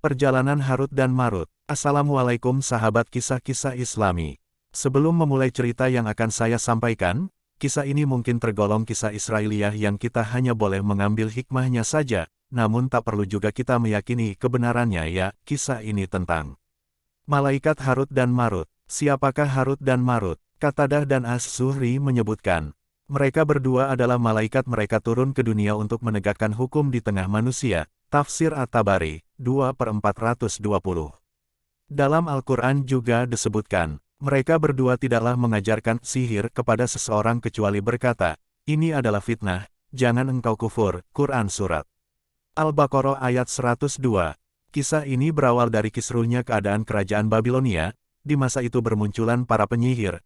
Perjalanan Harut dan Marut. Assalamualaikum sahabat kisah-kisah Islami. Sebelum memulai cerita yang akan saya sampaikan, kisah ini mungkin tergolong kisah Israiliyah yang kita hanya boleh mengambil hikmahnya saja, namun tak perlu juga kita meyakini kebenarannya ya. Kisah ini tentang Malaikat Harut dan Marut. Siapakah Harut dan Marut? Qatadah dan As-Zuhri menyebutkan, mereka berdua adalah malaikat, mereka turun ke dunia untuk menegakkan hukum di tengah manusia. Tafsir At-Tabari, 2/420. Dalam Al-Quran juga disebutkan, mereka berdua tidaklah mengajarkan sihir kepada seseorang kecuali berkata, ini adalah fitnah, jangan engkau kufur. Quran Surat Al-Baqarah ayat 102. Kisah ini berawal dari kisruhnya keadaan kerajaan Babilonia. Di masa itu bermunculan para penyihir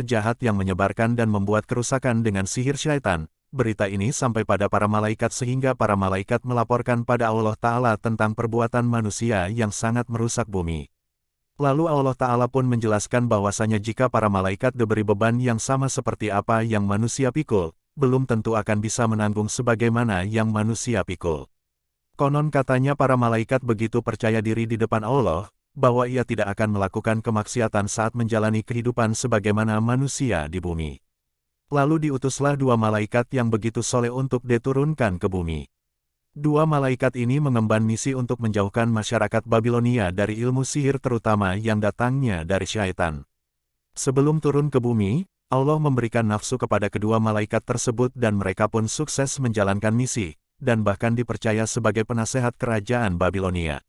jahat yang menyebarkan dan membuat kerusakan dengan sihir syaitan. Berita ini sampai pada para malaikat sehingga para malaikat melaporkan pada Allah Ta'ala tentang perbuatan manusia yang sangat merusak bumi. Lalu Allah Ta'ala pun menjelaskan bahwasanya jika para malaikat diberi beban yang sama seperti apa yang manusia pikul, belum tentu akan bisa menanggung sebagaimana yang manusia pikul. Konon katanya para malaikat begitu percaya diri di depan Allah, bahwa ia tidak akan melakukan kemaksiatan saat menjalani kehidupan sebagaimana manusia di bumi. Lalu diutuslah dua malaikat yang begitu soleh untuk diturunkan ke bumi. Dua malaikat ini mengemban misi untuk menjauhkan masyarakat Babilonia dari ilmu sihir terutama yang datangnya dari syaitan. Sebelum turun ke bumi, Allah memberikan nafsu kepada kedua malaikat tersebut dan mereka pun sukses menjalankan misi, dan bahkan dipercaya sebagai penasehat kerajaan Babilonia.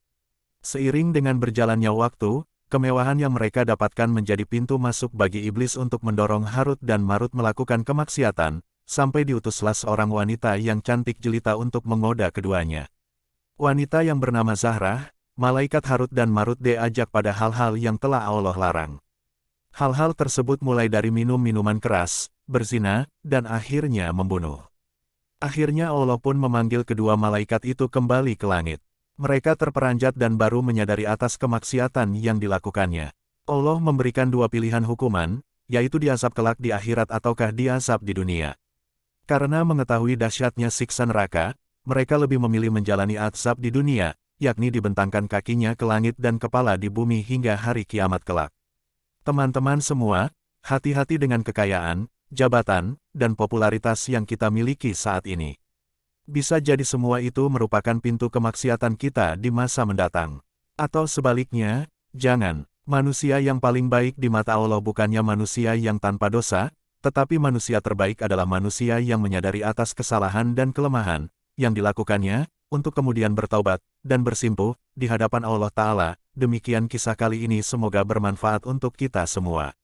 Seiring dengan berjalannya waktu, kemewahan yang mereka dapatkan menjadi pintu masuk bagi iblis untuk mendorong Harut dan Marut melakukan kemaksiatan, sampai diutuslah seorang wanita yang cantik jelita untuk menggoda keduanya. Wanita yang bernama Zahrah, malaikat Harut dan Marut diajak pada hal-hal yang telah Allah larang. Hal-hal tersebut mulai dari minum minuman keras, berzina, dan akhirnya membunuh. Akhirnya Allah pun memanggil kedua malaikat itu kembali ke langit. Mereka terperanjat dan baru menyadari atas kemaksiatan yang dilakukannya. Allah memberikan dua pilihan hukuman, yaitu diazab kelak di akhirat ataukah diazab di dunia. Karena mengetahui dahsyatnya siksa neraka, mereka lebih memilih menjalani azab di dunia, yakni dibentangkan kakinya ke langit dan kepala di bumi hingga hari kiamat kelak. Teman-teman semua, hati-hati dengan kekayaan, jabatan, dan popularitas yang kita miliki saat ini. Bisa jadi semua itu merupakan pintu kemaksiatan kita di masa mendatang. Atau sebaliknya, jangan. Manusia yang paling baik di mata Allah bukannya manusia yang tanpa dosa, tetapi manusia terbaik adalah manusia yang menyadari atas kesalahan dan kelemahan yang dilakukannya, untuk kemudian bertaubat dan bersimpuh di hadapan Allah Ta'ala. Demikian kisah kali ini, semoga bermanfaat untuk kita semua.